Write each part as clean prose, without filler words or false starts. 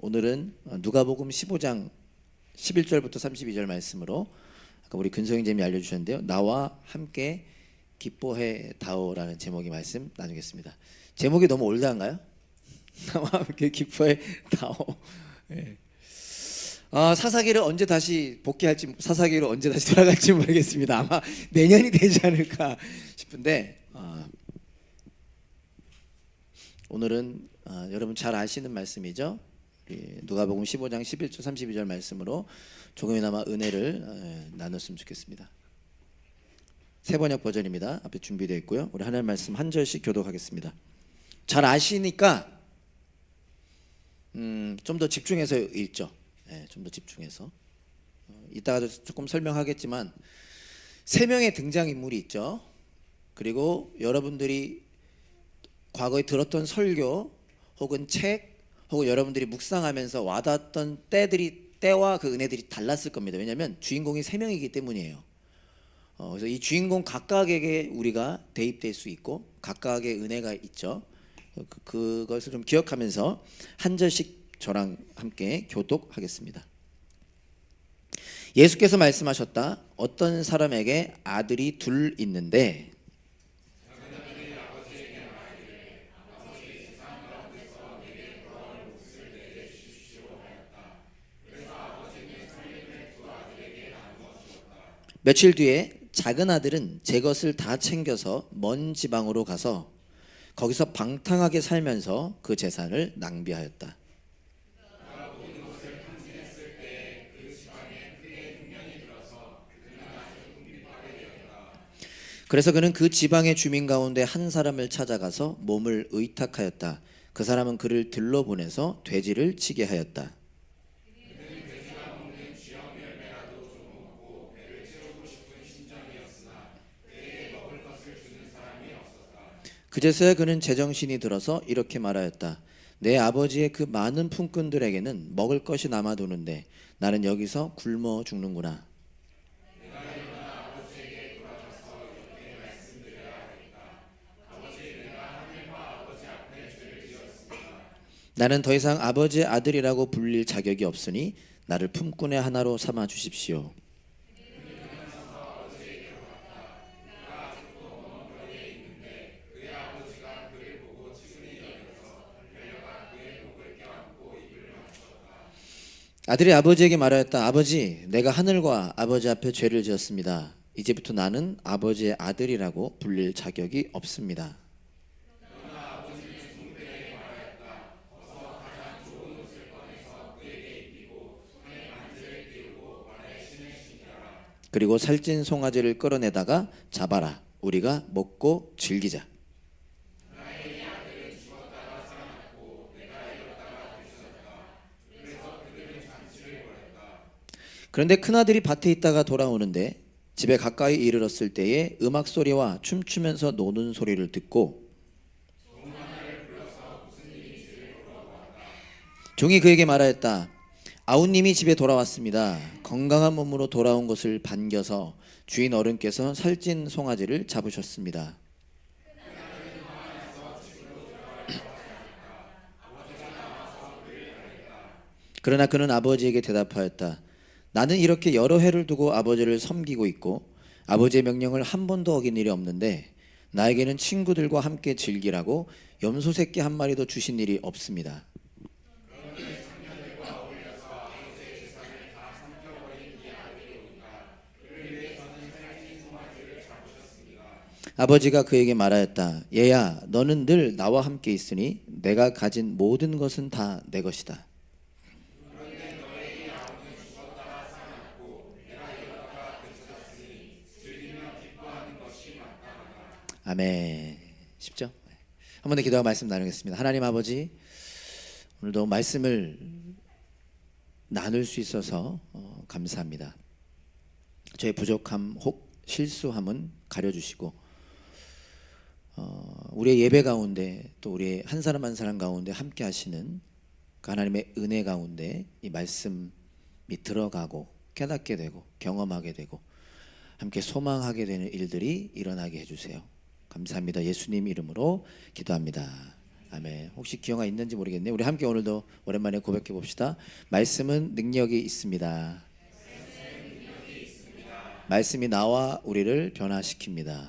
오늘은 누가복음 15장 11절부터 32절 말씀으로 아까 우리 근성이 재미 알려주셨는데요. 나와 함께 기뻐해 다오라는 제목의 말씀 나누겠습니다. 제목이 너무 올드한가요? 나와 함께 기뻐해 다오. 네. 사사기를 언제 다시 복귀할지, 사사기로 언제 다시 돌아갈지 모르겠습니다. 아마 내년이 되지 않을까 싶은데 오늘은 여러분 잘 아시는 말씀이죠. 누가복음 15장 11절 32절 말씀으로 조금이나마 은혜를 나눴으면 좋겠습니다. 새 번역 버전입니다. 앞에 준비되어 있고요. 우리 하나님 말씀 한 절씩 교독하겠습니다. 잘 아시니까 좀 더 집중해서 읽죠. 좀 더 집중해서. 이따가 조금 설명하겠지만 세 명의 등장인물이 있죠. 그리고 여러분들이 과거에 들었던 설교 혹은 책 혹은 여러분들이 묵상하면서 와닿았던 때와 그 은혜들이 달랐을 겁니다. 왜냐하면 주인공이 세 명이기 때문이에요. 그래서 이 주인공 각각에게 우리가 대입될 수 있고 각각의 은혜가 있죠. 그것을 좀 기억하면서 한 절씩 저랑 함께 교독하겠습니다. 예수께서 말씀하셨다. 어떤 사람에게 아들이 둘 있는데 며칠 뒤에 작은 아들은 제 것을 다 챙겨서 먼 지방으로 가서 거기서 방탕하게 살면서 그 재산을 낭비하였다. 그래서 그는 그 지방의 주민 가운데 한 사람을 찾아가서 몸을 의탁하였다. 그 사람은 그를 들러보내서 돼지를 치게 하였다. 그제서야 그는 제정신이 들어서 이렇게 말하였다. 내 아버지의 그 많은 품꾼들에게는 먹을 것이 남아도는데 나는 여기서 굶어 죽는구나. 나는 더 이상 아버지의 아들이라고 불릴 자격이 없으니 나를 품꾼의 하나로 삼아 주십시오. 아들이 아버지에게 말하였다. 아버지, 내가 하늘과 아버지 앞에 죄를 지었습니다. 이제부터 나는 아버지의 아들이라고 불릴 자격이 없습니다. 그리고 살찐 송아지를 끌어내다가 잡아라. 우리가 먹고 즐기자. 그런데 큰아들이 밭에 있다가 돌아오는데 집에 가까이 이르렀을 때에 음악 소리와 춤추면서 노는 소리를 듣고 종이 그에게 말하였다. 아우님이 집에 돌아왔습니다. 건강한 몸으로 돌아온 것을 반겨서 주인 어른께서 살찐 송아지를 잡으셨습니다. 그러나 그는 아버지에게 대답하였다. 나는 이렇게 여러 해를 두고 아버지를 섬기고 있고 아버지의 명령을 한 번도 어긴 일이 없는데 나에게는 친구들과 함께 즐기라고 염소 새끼 한 마리도 주신 일이 없습니다. 아버지가 그에게 말하였다. 얘야, 너는 늘 나와 함께 있으니 내가 가진 모든 것은 다 내 것이다. 아멘. 쉽죠? 한 번 더 기도하고 말씀 나누겠습니다. 하나님 아버지, 오늘도 말씀을 나눌 수 있어서 감사합니다. 저의 부족함 혹 실수함은 가려주시고 우리의 예배 가운데 또 우리의 한 사람 한 사람 가운데 함께 하시는 그 하나님의 은혜 가운데 이 말씀이 들어가고 깨닫게 되고 경험하게 되고 함께 소망하게 되는 일들이 일어나게 해주세요. 감사합니다. 예수님 이름으로 기도합니다. 아멘. 아멘. 혹시 기회가 있는지 모르겠네요. 우리 함께 오늘도 오랜만에 고백해 봅시다. 말씀은 능력이 있습니다. 말씀이 나와 우리를 변화시킵니다.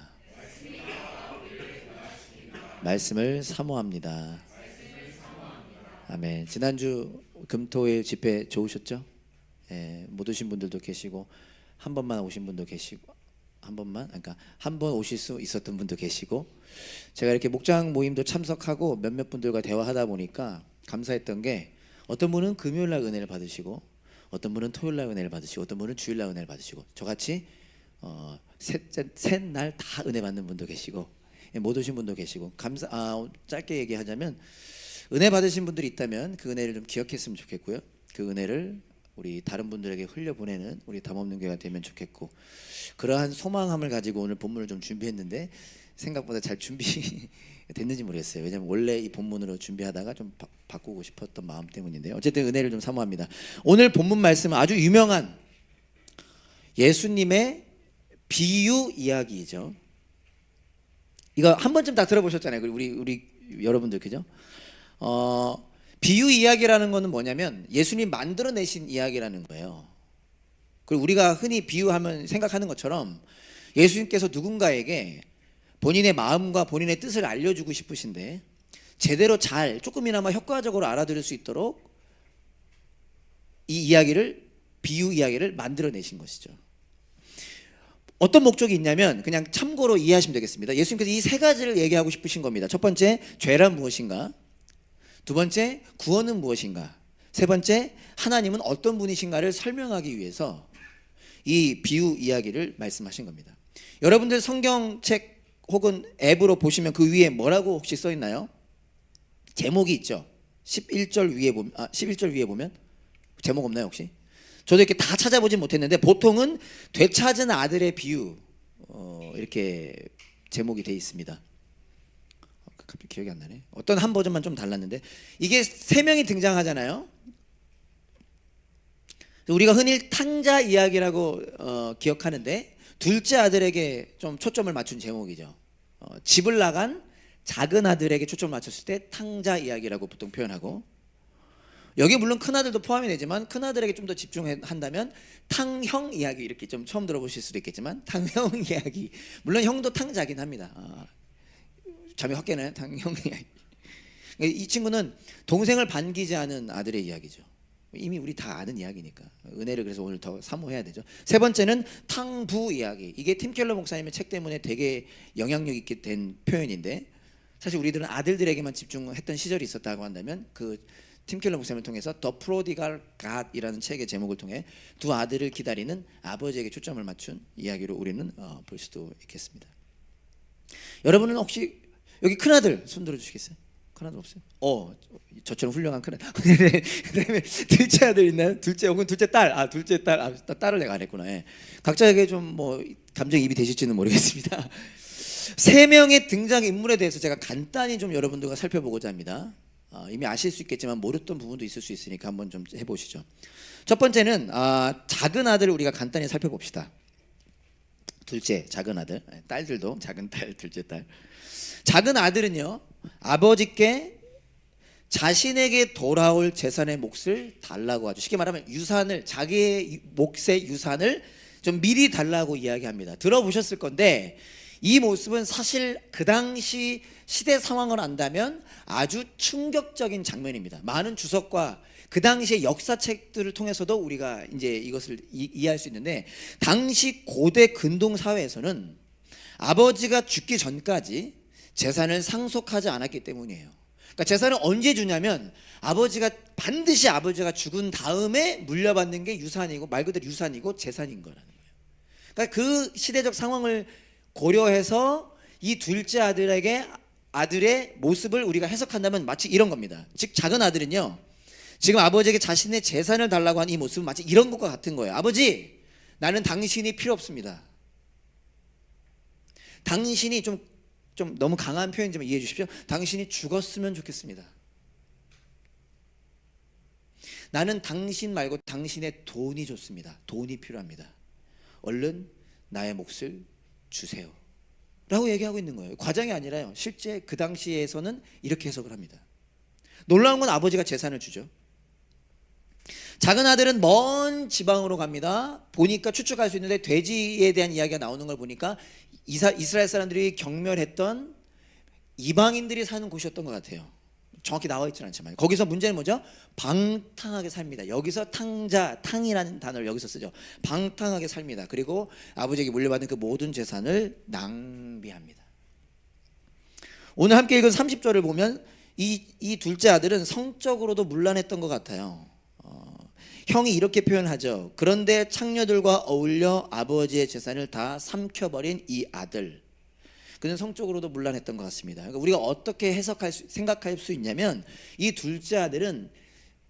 말씀을 사모합니다. 아멘. 지난주 금토일 집회 좋으셨죠? 예, 못 오신 분들도 계시고 한 번만 오신 분도 계시고 한 번만, 그러니까 한 번 오실 수 있었던 분도 계시고, 제가 이렇게 목장 모임도 참석하고 몇몇 분들과 대화하다 보니까 감사했던 게, 어떤 분은 금요일 날 은혜를 받으시고, 어떤 분은 토요일 날 은혜를 받으시고, 어떤 분은 주일 날 은혜를 받으시고, 저같이 셋 날 다 은혜 받는 분도 계시고, 못 오신 분도 계시고, 짧게 얘기하자면 은혜 받으신 분들이 있다면 그 은혜를 좀 기억했으면 좋겠고요. 그 은혜를 우리 다른 분들에게 흘려보내는 우리 담없는 교회가 되면 좋겠고, 그러한 소망함을 가지고 오늘 본문을 좀 준비했는데 생각보다 잘 준비됐는지 모르겠어요. 왜냐하면 원래 이 본문으로 준비하다가 좀 바꾸고 싶었던 마음 때문인데요. 어쨌든 은혜를 좀 사모합니다. 오늘 본문 말씀은 아주 유명한 예수님의 비유 이야기죠. 이거 한 번쯤 다 들어보셨잖아요. 우리 여러분들, 그죠? 비유 이야기라는 거는 뭐냐면 예수님 만들어내신 이야기라는 거예요. 그리고 우리가 흔히 비유하면 생각하는 것처럼 예수님께서 누군가에게 본인의 마음과 본인의 뜻을 알려주고 싶으신데 제대로 잘 조금이나마 효과적으로 알아들을 수 있도록 이 이야기를, 비유 이야기를 만들어내신 것이죠. 어떤 목적이 있냐면 그냥 참고로 이해하시면 되겠습니다. 예수님께서 이 세 가지를 얘기하고 싶으신 겁니다. 첫 번째, 죄란 무엇인가? 두 번째, 구원은 무엇인가? 세 번째, 하나님은 어떤 분이신가를 설명하기 위해서 이 비유 이야기를 말씀하신 겁니다. 여러분들 성경책 혹은 앱으로 보시면 그 위에 뭐라고 혹시 써 있나요? 제목이 있죠. 11절 위에 보면 제목 없나요 혹시? 저도 이렇게 다 찾아보진 못했는데 보통은 되찾은 아들의 비유, 이렇게 제목이 돼 있습니다. 갑자기 기억이 안 나네. 어떤 한 버전만 좀 달랐는데, 이게 세 명이 등장하잖아요. 우리가 흔히 탕자 이야기라고 기억하는데 둘째 아들에게 좀 초점을 맞춘 제목이죠. 집을 나간 작은 아들에게 초점을 맞췄을 때 탕자 이야기라고 보통 표현하고, 여기 물론 큰 아들도 포함이 되지만 큰 아들에게 좀 더 집중한다면 탕형 이야기, 이렇게 좀 처음 들어보실 수도 있겠지만 탕형 이야기, 물론 형도 탕자긴 합니다. 잠이 확 깨나요? 탕형 이야기. 이 친구는 동생을 반기지 않은 아들의 이야기죠. 이미 우리 다 아는 이야기니까 은혜를 그래서 오늘 더 사모해야 되죠. 세 번째는 탕부 이야기. 이게 팀 켈러 목사님의 책 때문에 되게 영향력 있게 된 표현인데, 사실 우리들은 아들들에게만 집중했던 시절이 있었다고 한다면 그 팀 켈러 목사님을 통해서 The Prodigal God이라는 책의 제목을 통해 두 아들을 기다리는 아버지에게 초점을 맞춘 이야기로 우리는 볼 수도 있겠습니다. 여러분은 혹시 여기 큰 아들 손 들어 주시겠어요? 큰 아들 없어요? 저처럼 훌륭한 큰 아들. 그다음에 둘째 아들 있나요? 둘째 혹은 둘째 딸. 둘째 딸. 딸을 내가 안 했구나. 예. 각자에게 좀 뭐 감정이입이 되실지는 모르겠습니다. 세 명의 등장 인물에 대해서 제가 간단히 좀 여러분들과 살펴보고자 합니다. 이미 아실 수 있겠지만 모르던 부분도 있을 수 있으니까 한번 좀 해보시죠. 첫 번째는 작은 아들을 우리가 간단히 살펴봅시다. 둘째, 작은 아들. 딸들도 작은 딸, 둘째 딸. 작은 아들은요, 아버지께 자신에게 돌아올 재산의 몫을 달라고 하죠. 쉽게 말하면 유산을, 자기의 몫의 유산을 좀 미리 달라고 이야기합니다. 들어보셨을 건데 이 모습은 사실 그 당시 시대 상황을 안다면 아주 충격적인 장면입니다. 많은 주석과 그 당시의 역사책들을 통해서도 우리가 이제 이것을 이해할 수 있는데, 당시 고대 근동 사회에서는 아버지가 죽기 전까지 재산을 상속하지 않았기 때문이에요. 그러니까 재산을 언제 주냐면 반드시 아버지가 죽은 다음에 물려받는 게 유산이고, 말 그대로 유산이고 재산인 거라는 거예요. 그러니까 그 시대적 상황을 고려해서 이 둘째 아들의 모습을 우리가 해석한다면 마치 이런 겁니다. 즉 작은 아들은요, 지금 아버지에게 자신의 재산을 달라고 하는 이 모습은 마치 이런 것과 같은 거예요. 아버지, 나는 당신이 필요 없습니다. 당신이 좀 너무 강한 표현이지만 이해해 주십시오. 당신이 죽었으면 좋겠습니다. 나는 당신 말고 당신의 돈이 좋습니다. 돈이 필요합니다. 얼른 나의 몫을 주세요. 라고 얘기하고 있는 거예요. 과장이 아니라요. 실제 그 당시에서는 이렇게 해석을 합니다. 놀라운 건 아버지가 재산을 주죠. 작은 아들은 먼 지방으로 갑니다. 보니까 추측할 수 있는데 돼지에 대한 이야기가 나오는 걸 보니까 이스라엘 사람들이 경멸했던 이방인들이 사는 곳이었던 것 같아요. 정확히 나와 있지는 않지만 거기서 문제는 뭐죠? 방탕하게 삽니다. 여기서 탕이라는 단어를 여기서 쓰죠. 방탕하게 삽니다. 그리고 아버지에게 물려받은 그 모든 재산을 낭비합니다. 오늘 함께 읽은 30절을 보면 이 둘째 아들은 성적으로도 문란했던 것 같아요. 형이 이렇게 표현하죠. 그런데 창녀들과 어울려 아버지의 재산을 다 삼켜버린 이 아들, 그는 성적으로도 문란했던 것 같습니다. 그러니까 우리가 어떻게 생각할 수 있냐면 이 둘째 아들은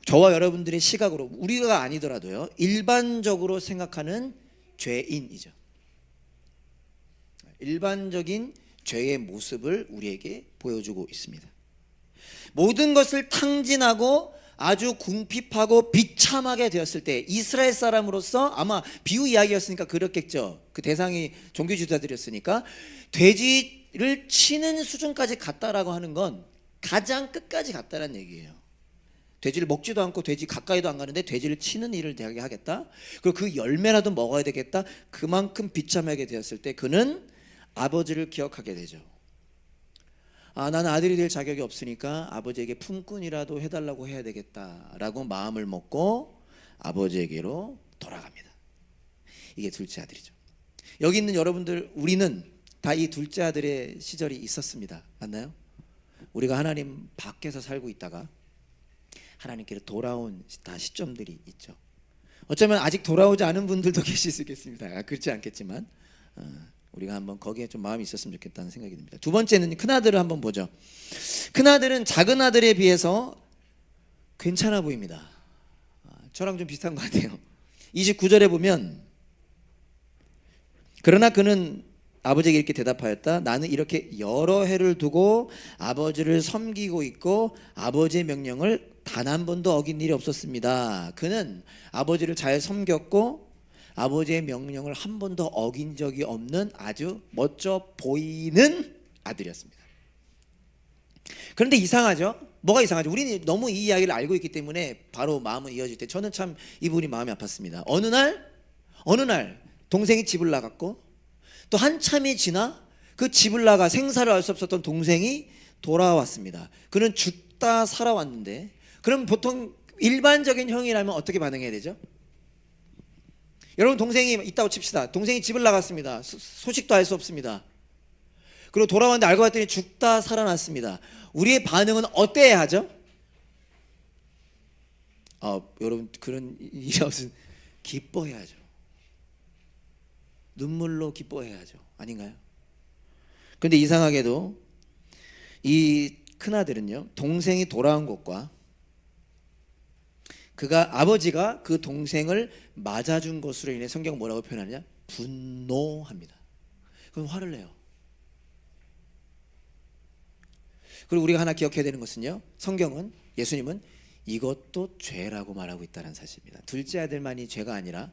저와 여러분들의 시각으로, 우리가 아니더라도요, 일반적으로 생각하는 죄인이죠. 일반적인 죄의 모습을 우리에게 보여주고 있습니다. 모든 것을 탕진하고 아주 궁핍하고 비참하게 되었을 때 이스라엘 사람으로서, 아마 비유 이야기였으니까 그렇겠죠. 그 대상이 종교 지도자들이었으니까 돼지를 치는 수준까지 갔다라고 하는 건 가장 끝까지 갔다라는 얘기예요. 돼지를 먹지도 않고 돼지 가까이도 안 가는데 돼지를 치는 일을 대하게 하겠다. 그리고 그 열매라도 먹어야 되겠다. 그만큼 비참하게 되었을 때 그는 아버지를 기억하게 되죠. 나는 아들이 될 자격이 없으니까 아버지에게 품꾼이라도 해달라고 해야 되겠다라고 마음을 먹고 아버지에게로 돌아갑니다. 이게 둘째 아들이죠. 여기 있는 여러분들, 우리는 다 이 둘째 아들의 시절이 있었습니다. 맞나요? 우리가 하나님 밖에서 살고 있다가 하나님께로 돌아온 다 시점들이 있죠. 어쩌면 아직 돌아오지 않은 분들도 계실 수 있겠습니다. 그렇지 않겠지만 우리가 한번 거기에 좀 마음이 있었으면 좋겠다는 생각이 듭니다. 두 번째는 큰아들을 한번 보죠. 큰아들은 작은 아들에 비해서 괜찮아 보입니다. 저랑 좀 비슷한 것 같아요. 29절에 보면, 그러나 그는 아버지에게 이렇게 대답하였다. 나는 이렇게 여러 해를 두고 아버지를 섬기고 있고 아버지의 명령을 단 한 번도 어긴 일이 없었습니다. 그는 아버지를 잘 섬겼고 아버지의 명령을 한 번도 어긴 적이 없는 아주 멋져 보이는 아들이었습니다. 그런데 이상하죠? 뭐가 이상하죠? 우리는 너무 이 이야기를 알고 있기 때문에 바로 마음은 이어질 때 저는 참 이분이 마음이 아팠습니다. 어느 날 동생이 집을 나갔고 또 한참이 지나 그 집을 나가 생사를 알 수 없었던 동생이 돌아왔습니다. 그는 죽다 살아왔는데, 그럼 보통 일반적인 형이라면 어떻게 반응해야 되죠? 여러분, 동생이 있다고 칩시다. 동생이 집을 나갔습니다. 소식도 알 수 없습니다. 그리고 돌아왔는데 알고 봤더니 죽다 살아났습니다. 우리의 반응은 어때야 하죠? 여러분, 그런 일이 없으면 기뻐해야죠. 눈물로 기뻐해야죠. 아닌가요? 그런데 이상하게도 이 큰아들은요, 동생이 돌아온 것과 아버지가 그 동생을 맞아준 것으로 인해 성경은 뭐라고 표현하느냐? 분노합니다. 그럼 화를 내요. 그리고 우리가 하나 기억해야 되는 것은요, 성경은, 예수님은 이것도 죄라고 말하고 있다는 사실입니다. 둘째 아들만이 죄가 아니라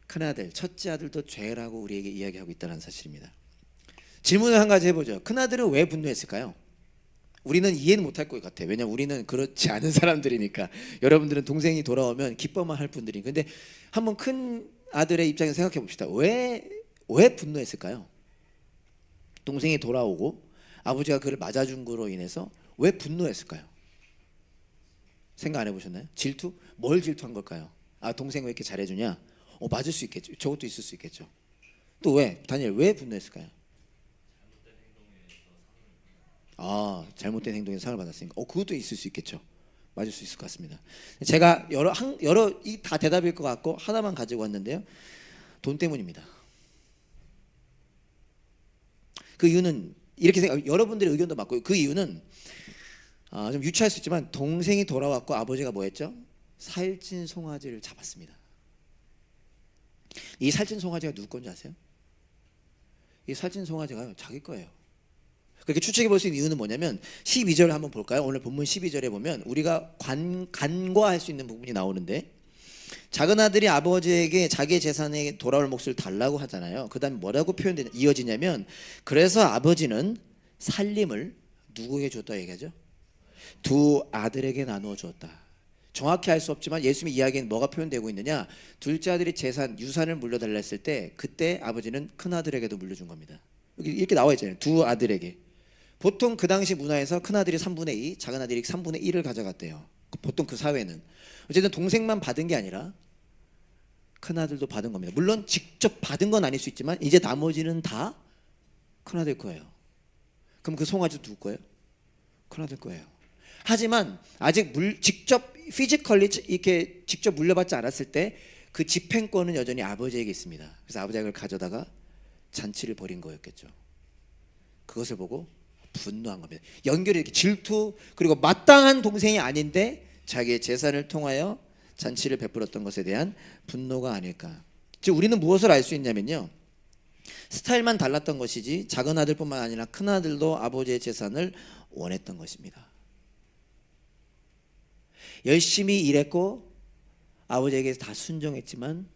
큰아들, 첫째 아들도 죄라고 우리에게 이야기하고 있다는 사실입니다. 질문을 한 가지 해보죠. 큰아들은 왜 분노했을까요? 우리는 이해는 못할 것 같아요. 왜냐하면 우리는 그렇지 않은 사람들이니까. 여러분들은 동생이 돌아오면 기뻐만 할 분들이니까. 근데 한번 큰 아들의 입장에서 생각해 봅시다. 왜 분노했을까요? 동생이 돌아오고 아버지가 그를 맞아준 거로 인해서 왜 분노했을까요? 생각 안 해보셨나요? 질투? 뭘 질투한 걸까요? 동생 왜 이렇게 잘해주냐? 맞을 수 있겠죠. 저것도 있을 수 있겠죠. 또 왜? 다니엘, 왜 분노했을까요? 잘못된 행동에서 상을 받았으니까 그것도 있을 수 있겠죠. 맞을 수 있을 것 같습니다. 제가 여러 다 대답일 것 같고 하나만 가지고 왔는데요, 돈 때문입니다. 그 이유는 이렇게 여러분들의 의견도 맞고요. 그 이유는 좀 유치할 수 있지만 동생이 돌아왔고 아버지가 뭐 했죠? 살찐 송아지를 잡았습니다. 이 살찐 송아지가 누구 건지 아세요? 이 살찐 송아지가 자기 거예요. 그렇게 추측해 볼 수 있는 이유는 뭐냐면 12절을 한번 볼까요? 오늘 본문 12절에 보면 우리가 간과할 수 있는 부분이 나오는데, 작은 아들이 아버지에게 자기의 재산에 돌아올 몫을 달라고 하잖아요. 그 다음에 뭐라고 이어지냐면 그래서 아버지는 살림을 누구에게 줬다 얘기하죠? 두 아들에게 나누어 주었다. 정확히 알 수 없지만 예수님의 이야기는 뭐가 표현되고 있느냐, 둘째 아들이 유산을 물려달라 했을 때 그때 아버지는 큰 아들에게도 물려준 겁니다. 이렇게 나와 있잖아요. 두 아들에게. 보통 그 당시 문화에서 큰 아들이 3분의 2, 작은 아들이 3분의 1을 가져갔대요. 보통 그 사회는. 어쨌든 동생만 받은 게 아니라 큰 아들도 받은 겁니다. 물론 직접 받은 건 아닐 수 있지만 이제 나머지는 다 큰 아들 거예요. 그럼 그 송아지 누구 거예요? 큰 아들 거예요. 하지만 아직 직접 피지컬리 이렇게 직접 물려받지 않았을 때 그 집행권은 여전히 아버지에게 있습니다. 그래서 아버지가 그걸 가져다가 잔치를 벌인 거였겠죠. 그것을 보고 분노한 겁니다. 연결이 이렇게 질투, 그리고 마땅한 동생이 아닌데 자기의 재산을 통하여 잔치를 베풀었던 것에 대한 분노가 아닐까. 즉 우리는 무엇을 알 수 있냐면요, 스타일만 달랐던 것이지 작은 아들뿐만 아니라 큰 아들도 아버지의 재산을 원했던 것입니다. 열심히 일했고 아버지에게 다 순종했지만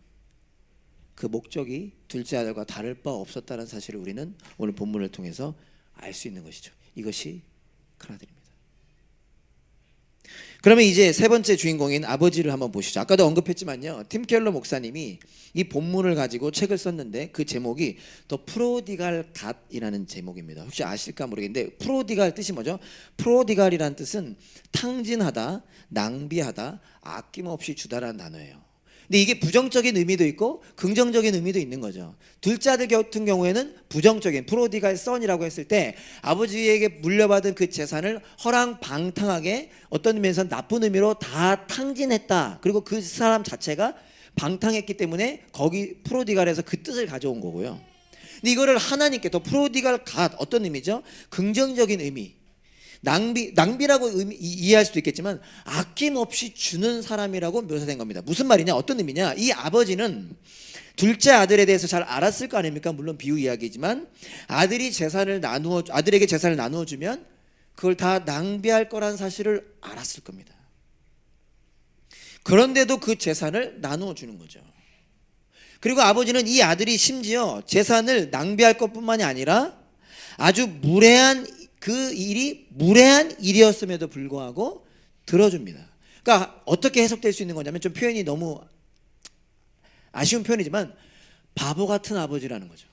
그 목적이 둘째 아들과 다를 바 없었다는 사실을 우리는 오늘 본문을 통해서 알 수 있는 것이죠. 이것이 큰 아들입니다. 그러면 이제 세 번째 주인공인 아버지를 한번 보시죠. 아까도 언급했지만요, 팀 켈러 목사님이 이 본문을 가지고 책을 썼는데 그 제목이 더 프로디갈 갓이라는 제목입니다. 혹시 아실까 모르겠는데 프로디갈 뜻이 뭐죠? 프로디갈이라는 뜻은 탕진하다, 낭비하다, 아낌없이 주다라는 단어예요. 근데 이게 부정적인 의미도 있고 긍정적인 의미도 있는 거죠. 둘째 아들 같은 경우에는 부정적인 프로디갈 선이라고 했을 때 아버지에게 물려받은 그 재산을 허랑방탕하게 어떤 의미에서 나쁜 의미로 다 탕진했다. 그리고 그 사람 자체가 방탕했기 때문에 거기 프로디갈에서 그 뜻을 가져온 거고요. 근데 이거를 하나님께 더 프로디갈 갓, 어떤 의미죠? 긍정적인 의미. 낭비라고 이해할 수도 있겠지만 아낌없이 주는 사람이라고 묘사된 겁니다. 무슨 말이냐, 어떤 의미냐, 이 아버지는 둘째 아들에 대해서 잘 알았을 거 아닙니까? 물론 비유 이야기지만 아들에게 재산을 나누어 주면 그걸 다 낭비할 거란 사실을 알았을 겁니다. 그런데도 그 재산을 나누어 주는 거죠. 그리고 아버지는 이 아들이 심지어 재산을 낭비할 것뿐만이 아니라 아주 그 일이 무례한 일이었음에도 불구하고 들어줍니다. 그러니까 어떻게 해석될 수 있는 거냐면, 좀 표현이 너무 아쉬운 표현이지만 바보 같은 아버지라는 거죠.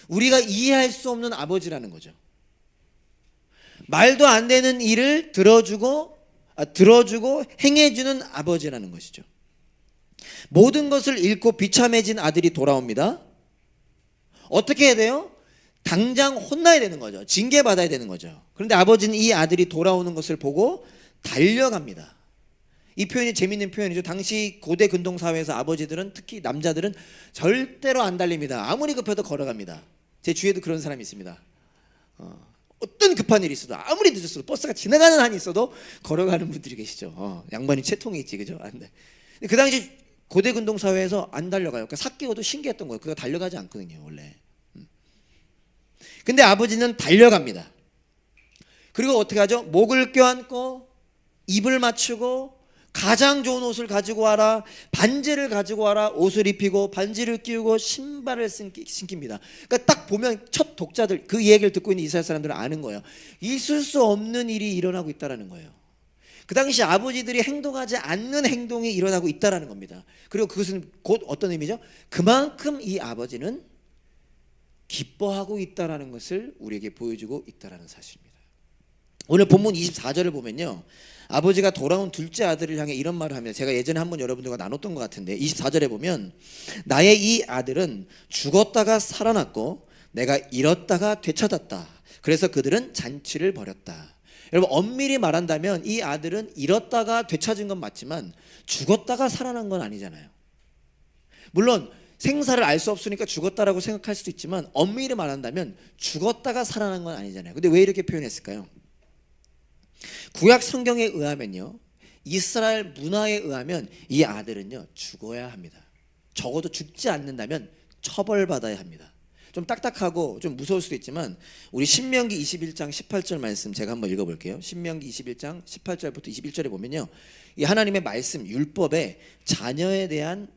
우리가 이해할 수 없는 아버지라는 거죠. 말도 안 되는 일을 들어주고 행해주는 아버지라는 것이죠. 모든 것을 잃고 비참해진 아들이 돌아옵니다. 어떻게 해야 돼요? 당장 혼나야 되는 거죠. 징계받아야 되는 거죠. 그런데 아버지는 이 아들이 돌아오는 것을 보고 달려갑니다. 이 표현이 재밌는 표현이죠. 당시 고대 근동사회에서 아버지들은, 특히 남자들은 절대로 안 달립니다. 아무리 급해도 걸어갑니다. 제 주위에도 그런 사람이 있습니다. 어떤 급한 일이 있어도, 아무리 늦었어도, 버스가 지나가는 한이 있어도 걸어가는 분들이 계시죠. 양반이 채통이 있지, 그죠? 안 돼. 그 당시 고대 근동사회에서 안 달려가요. 그러니까 삭개오도 신기했던 거예요. 그가 달려가지 않거든요, 원래. 근데 아버지는 달려갑니다. 그리고 어떻게 하죠? 목을 껴안고 입을 맞추고 가장 좋은 옷을 가지고 와라, 반지를 가지고 와라, 옷을 입히고 반지를 끼우고 신발을 신깁니다. 그러니까 딱 보면 첫 독자들, 그 얘기를 듣고 있는 이스라엘 사람들은 아는 거예요. 있을 수 없는 일이 일어나고 있다는 거예요. 그 당시 아버지들이 행동하지 않는 행동이 일어나고 있다는 겁니다. 그리고 그것은 곧 어떤 의미죠? 그만큼 이 아버지는 기뻐하고 있다는 것을 우리에게 보여주고 있다는 사실입니다. 오늘 본문 24절을 보면요, 아버지가 돌아온 둘째 아들을 향해 이런 말을 합니다. 제가 예전에 한번 여러분들과 나눴던 것 같은데 24절에 보면 나의 이 아들은 죽었다가 살아났고 내가 잃었다가 되찾았다. 그래서 그들은 잔치를 벌였다. 여러분, 엄밀히 말한다면 이 아들은 잃었다가 되찾은 건 맞지만 죽었다가 살아난 건 아니잖아요. 물론 생사를 알 수 없으니까 죽었다라고 생각할 수도 있지만 엄밀히 말한다면 죽었다가 살아난 건 아니잖아요. 근데 왜 이렇게 표현했을까요? 구약 성경에 의하면요, 이스라엘 문화에 의하면 이 아들은요 죽어야 합니다. 적어도 죽지 않는다면 처벌받아야 합니다. 좀 딱딱하고 좀 무서울 수도 있지만 우리 신명기 21장 18절 말씀 제가 한번 읽어볼게요. 신명기 21장 18절부터 21절에 보면요, 이 하나님의 말씀 율법에 자녀에 대한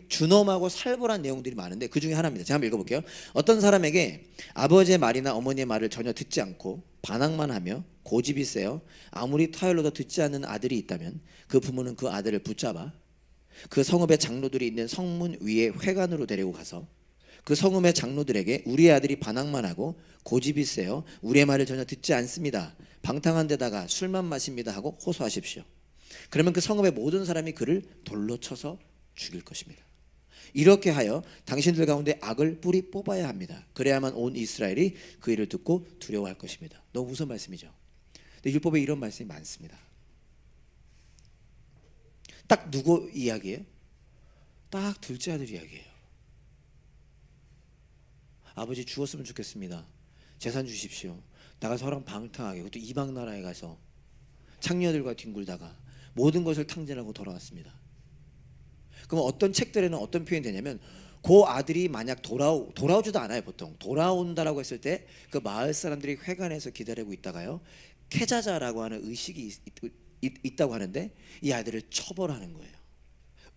준엄하고 살벌한 내용들이 많은데 그 중에 하나입니다. 제가 한번 읽어볼게요. 어떤 사람에게 아버지의 말이나 어머니의 말을 전혀 듣지 않고 반항만 하며 고집이 세요 아무리 타율로도 듣지 않는 아들이 있다면 그 부모는 그 아들을 붙잡아 그 성읍의 장로들이 있는 성문 위에 회관으로 데리고 가서 그 성읍의 장로들에게 우리의 아들이 반항만 하고 고집이 세요 우리의 말을 전혀 듣지 않습니다. 방탕한 데다가 술만 마십니다 하고 호소하십시오. 그러면 그 성읍의 모든 사람이 그를 돌로 쳐서 죽일 것입니다. 이렇게 하여 당신들 가운데 악을 뿌리 뽑아야 합니다. 그래야만 온 이스라엘이 그 일을 듣고 두려워할 것입니다. 너무 무서운 말씀이죠. 근데 율법에 이런 말씀이 많습니다. 딱 누구 이야기예요? 딱 둘째 아들 이야기예요. 아버지 죽었으면 좋겠습니다. 재산 주십시오. 나가서 허랑 방탕하게, 그것도 이방 나라에 가서 창녀들과 뒹굴다가 모든 것을 탕진하고 돌아왔습니다. 그럼 어떤 책들에는 어떤 표현이 되냐면 그 아들이 만약 돌아오지도 않아요. 보통 돌아온다라고 했을 때 그 마을 사람들이 회관에서 기다리고 있다가요, 캐자자라고 하는 의식이 있다고 하는데 이 아들을 처벌하는 거예요.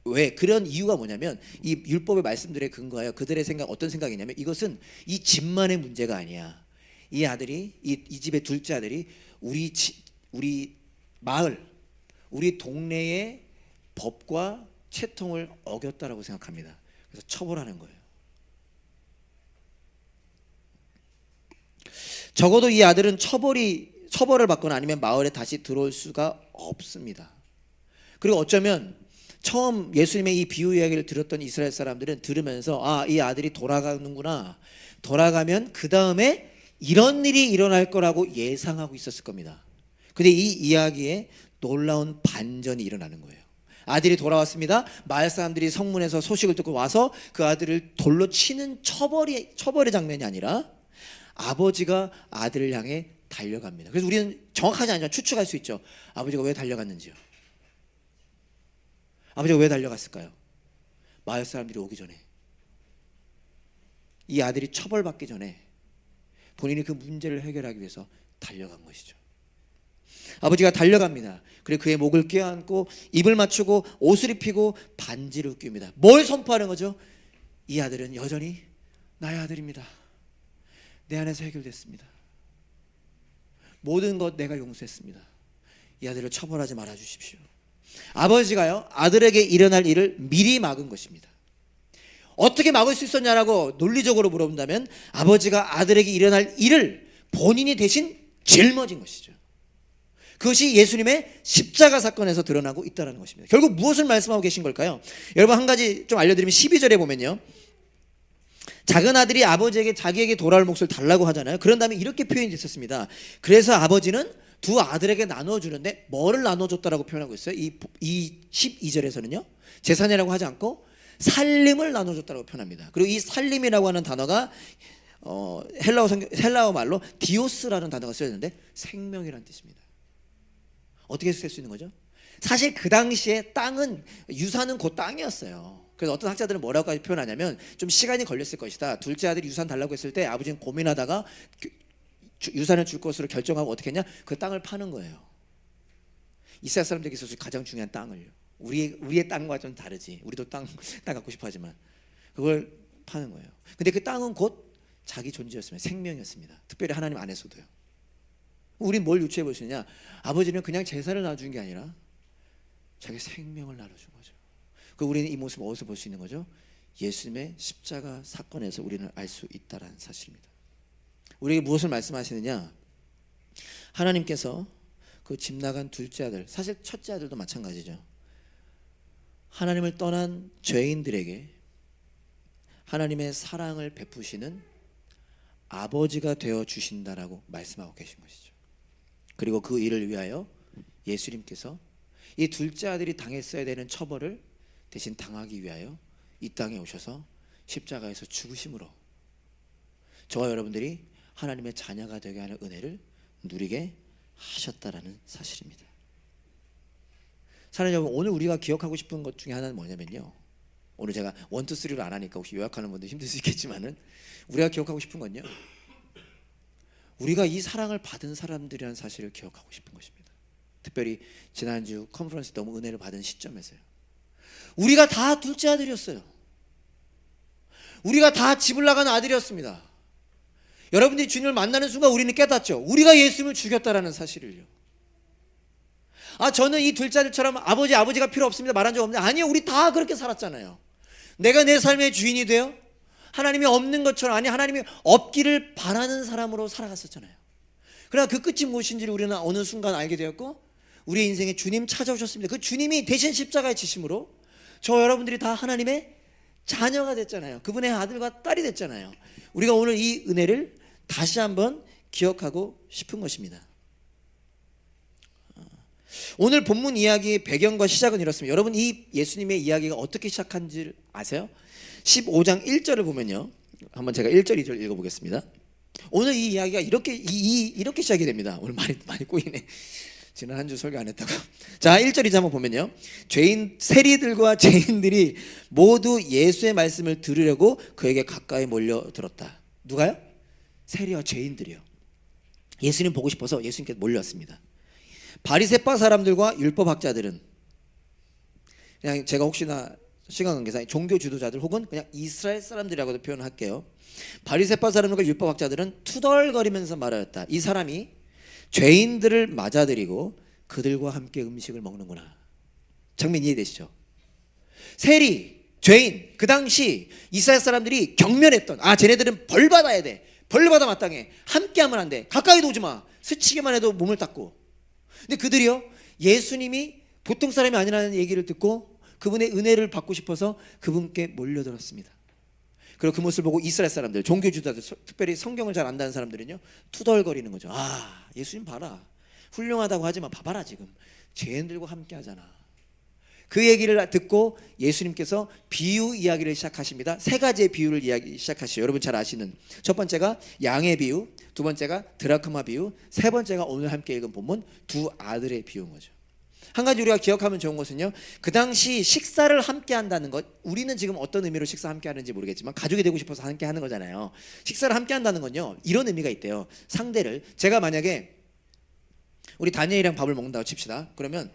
왜? 그런 이유가 뭐냐면 이 율법의 말씀들에 근거하여 그들의 생각, 어떤 생각이냐면 이것은 이 집만의 문제가 아니야. 이 아들이 이 집의 둘째 아들이 우리 마을, 우리 동네의 법과 채통을 어겼다라고 생각합니다. 그래서 처벌하는 거예요. 적어도 이 아들은 처벌을 받거나 아니면 마을에 다시 들어올 수가 없습니다. 그리고 어쩌면 처음 예수님의 이 비유 이야기를 들었던 이스라엘 사람들은 들으면서 아, 이 아들이 돌아가는구나, 돌아가면 그 다음에 이런 일이 일어날 거라고 예상하고 있었을 겁니다. 근데 이 이야기에 놀라운 반전이 일어나는 거예요. 아들이 돌아왔습니다. 마을 사람들이 성문에서 소식을 듣고 와서 그 아들을 돌로 치는 처벌의 장면이 아니라 아버지가 아들을 향해 달려갑니다. 그래서 우리는 정확하지 않지만 추측할 수 있죠. 아버지가 왜 달려갔는지요. 아버지가 왜 달려갔을까요? 마을 사람들이 오기 전에, 이 아들이 처벌받기 전에 본인이 그 문제를 해결하기 위해서 달려간 것이죠. 아버지가 달려갑니다. 그리고 그의 목을 껴안고 입을 맞추고 옷을 입히고 반지를 낍니다. 뭘 선포하는 거죠? 이 아들은 여전히 나의 아들입니다. 내 안에서 해결됐습니다. 모든 것 내가 용서했습니다. 이 아들을 처벌하지 말아 주십시오. 아버지가요, 아들에게 일어날 일을 미리 막은 것입니다. 어떻게 막을 수 있었냐라고 논리적으로 물어본다면 아버지가 아들에게 일어날 일을 본인이 대신 짊어진 것이죠. 그것이 예수님의 십자가 사건에서 드러나고 있다는 것입니다. 결국 무엇을 말씀하고 계신 걸까요? 여러분, 한 가지 좀 알려드리면 12절에 보면요, 작은 아들이 아버지에게 자기에게 돌아올 몫을 달라고 하잖아요. 그런 다음에 이렇게 표현이 됐었습니다. 그래서 아버지는 두 아들에게 나눠주는데 뭐를 나눠줬다라고 표현하고 있어요? 이 12절에서는요 재산이라고 하지 않고 살림을 나눠줬다라고 표현합니다. 그리고 이 살림이라고 하는 단어가 헬라어 말로 디오스라는 단어가 쓰여졌는데 생명이라는 뜻입니다. 어떻게 쓸 수 있는 거죠? 사실 그 당시에 땅은, 유산은 곧 땅이었어요. 그래서 어떤 학자들은 뭐라고까지 표현하냐면 좀 시간이 걸렸을 것이다. 둘째 아들이 유산 달라고 했을 때 아버지는 고민하다가 유산을 줄 것으로 결정하고 어떻게 했냐? 그 땅을 파는 거예요. 이스라엘 사람들에게 있어서 가장 중요한 땅을요. 우리의 땅과 좀 다르지. 우리도 땅 갖고 싶어 하지만 그걸 파는 거예요. 근데 그 땅은 곧 자기 존재였습니다. 생명이었습니다. 특별히 하나님 안에서도요. 우린 뭘 유추해 볼 수 있냐? 아버지는 그냥 재산을 나눠준 게 아니라 자기 생명을 나눠준 거죠. 그 우리는 이 모습을 어디서 볼 수 있는 거죠? 예수님의 십자가 사건에서 우리는 알 수 있다는 사실입니다. 우리에게 무엇을 말씀하시느냐? 하나님께서 그 집 나간 둘째 아들, 사실 첫째 아들도 마찬가지죠. 하나님을 떠난 죄인들에게 하나님의 사랑을 베푸시는 아버지가 되어 주신다라고 말씀하고 계신 것이죠. 그리고 그 일을 위하여 예수님께서 이 둘째 아들이 당했어야 되는 처벌을 대신 당하기 위하여 이 땅에 오셔서 십자가에서 죽으심으로 저와 여러분들이 하나님의 자녀가 되게 하는 은혜를 누리게 하셨다라는 사실입니다. 사랑하는 여러분, 오늘 우리가 기억하고 싶은 것 중에 하나는 뭐냐면요, 오늘 제가 1, 2, 3로 안 하니까 혹시 요약하는 분들 힘들 수 있겠지만은 우리가 기억하고 싶은 건요, 우리가 이 사랑을 받은 사람들이라는 사실을 기억하고 싶은 것입니다. 특별히 지난주 컨퍼런스 너무 은혜를 받은 시점에서요. 우리가 다 둘째 아들이었어요. 우리가 다 집을 나간 아들이었습니다. 여러분들이 주님을 만나는 순간 우리는 깨닫죠. 우리가 예수님을 죽였다라는 사실을요. 저는 이 둘째 아들처럼 아버지가 필요 없습니다 말한 적 없는데, 아니요, 우리 다 그렇게 살았잖아요. 내가 내 삶의 주인이 되어 하나님이 없는 것처럼, 아니 하나님이 없기를 바라는 사람으로 살아갔었잖아요. 그러나 그 끝이 무엇인지를 우리는 어느 순간 알게 되었고, 우리의 인생에 주님 찾아오셨습니다. 그 주님이 대신 십자가에 지심으로 저 여러분들이 다 하나님의 자녀가 됐잖아요. 그분의 아들과 딸이 됐잖아요. 우리가 오늘 이 은혜를 다시 한번 기억하고 싶은 것입니다. 오늘 본문 이야기의 배경과 시작은 이렇습니다. 여러분, 이 예수님의 이야기가 어떻게 시작한지 아세요? 15장 1절을 보면요, 한번 제가 1절 2절 읽어보겠습니다. 오늘 이 이야기가 이렇게 시작이 됩니다. 오늘 많이 꼬이네. 지난 한 주 설교 안 했다고. 자, 1절 2절 한번 보면요, 세리들과 죄인들이 모두 예수의 말씀을 들으려고 그에게 가까이 몰려들었다. 누가요? 세리와 죄인들이요. 예수님 보고 싶어서 예수님께 몰려왔습니다. 바리새파 사람들과 율법학자들은, 그냥 제가 혹시나 시간 관계상 종교 지도자들 혹은 그냥 이스라엘 사람들이라고도 표현할게요. 바리새파 사람들과 율법학자들은 투덜거리면서 말하였다. 이 사람이 죄인들을 맞아들이고 그들과 함께 음식을 먹는구나. 장면 이해되시죠? 세리, 죄인, 그 당시 이스라엘 사람들이 경멸했던, 쟤네들은 벌 받아야 돼, 벌 받아 마땅해, 함께하면 안 돼, 가까이도 오지 마, 스치기만 해도 몸을 닦고. 근데 그들이요, 예수님이 보통 사람이 아니라는 얘기를 듣고 그분의 은혜를 받고 싶어서 그분께 몰려들었습니다. 그리고 그 모습을 보고 이스라엘 사람들, 종교 지도자들, 특별히 성경을 잘 안다는 사람들은요, 투덜거리는 거죠. 예수님 봐라, 훌륭하다고 하지만 봐봐라, 지금 죄인들과 함께 하잖아. 그 얘기를 듣고 예수님께서 비유 이야기를 시작하십니다. 세 가지의 비유를 시작하시죠. 여러분 잘 아시는, 첫 번째가 양의 비유, 두 번째가 드라크마 비유, 세 번째가 오늘 함께 읽은 본문 두 아들의 비유인 거죠. 한 가지 우리가 기억하면 좋은 것은요, 그 당시 식사를 함께 한다는 것, 우리는 지금 어떤 의미로 식사 함께 하는지 모르겠지만 가족이 되고 싶어서 함께 하는 거잖아요. 식사를 함께 한다는 건요, 이런 의미가 있대요. 상대를, 제가 만약에 우리 다니엘이랑 밥을 먹는다고 칩시다. 그러면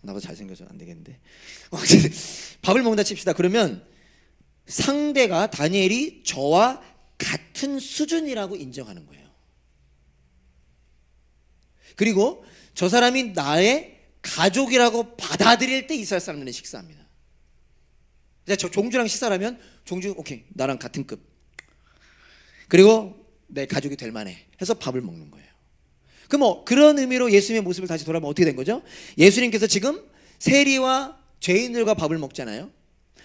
나보다 잘생겨서 안 되겠는데 밥을 먹는다 칩시다. 그러면 상대가, 다니엘이 저와 같은 수준이라고 인정하는 거예요. 그리고 저 사람이 나의 가족이라고 받아들일 때 이스라엘 사람들은 식사합니다. 저 종주랑 식사를 하면 종주 오케이, 나랑 같은 급, 그리고 내 가족이 될 만해 해서 밥을 먹는 거예요. 그럼 그런 의미로 예수님의 모습을 다시 돌아보면 어떻게 된 거죠? 예수님께서 지금 세리와 죄인들과 밥을 먹잖아요.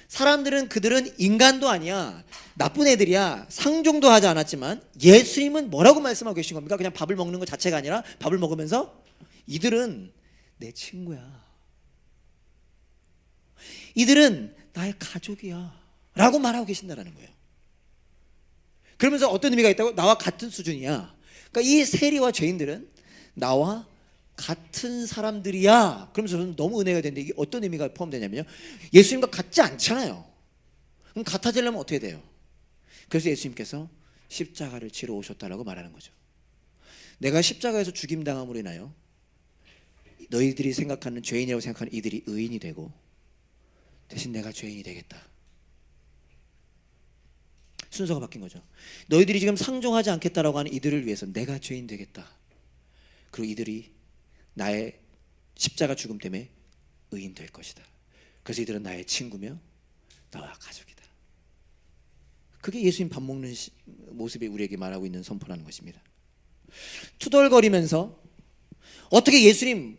사람들은, 그들은 인간도 아니야, 나쁜 애들이야, 상종도 하지 않았지만 예수님은 뭐라고 말씀하고 계신 겁니까? 그냥 밥을 먹는 것 자체가 아니라 밥을 먹으면서 이들은 내 친구야, 이들은 나의 가족이야 라고 말하고 계신다는 거예요. 그러면서 어떤 의미가 있다고? 나와 같은 수준이야. 그러니까 이 세리와 죄인들은 나와 같은 사람들이야. 그러면서 저는 너무 은혜가 되는데, 이게 어떤 의미가 포함되냐면요, 예수님과 같지 않잖아요. 그럼 같아지려면 어떻게 돼요? 그래서 예수님께서 십자가를 지러 오셨다라고 말하는 거죠. 내가 십자가에서 죽임당함으로 인하여 너희들이 생각하는, 죄인이라고 생각하는 이들이 의인이 되고, 대신 내가 죄인이 되겠다. 순서가 바뀐 거죠. 너희들이 지금 상종하지 않겠다라고 하는 이들을 위해서 내가 죄인 되겠다. 그리고 이들이 나의 십자가 죽음 때문에 의인 될 것이다. 그래서 이들은 나의 친구며 나와 가족이다. 그게 예수님 밥 먹는 모습이 우리에게 말하고 있는 선포라는 것입니다. 투덜거리면서 어떻게 예수님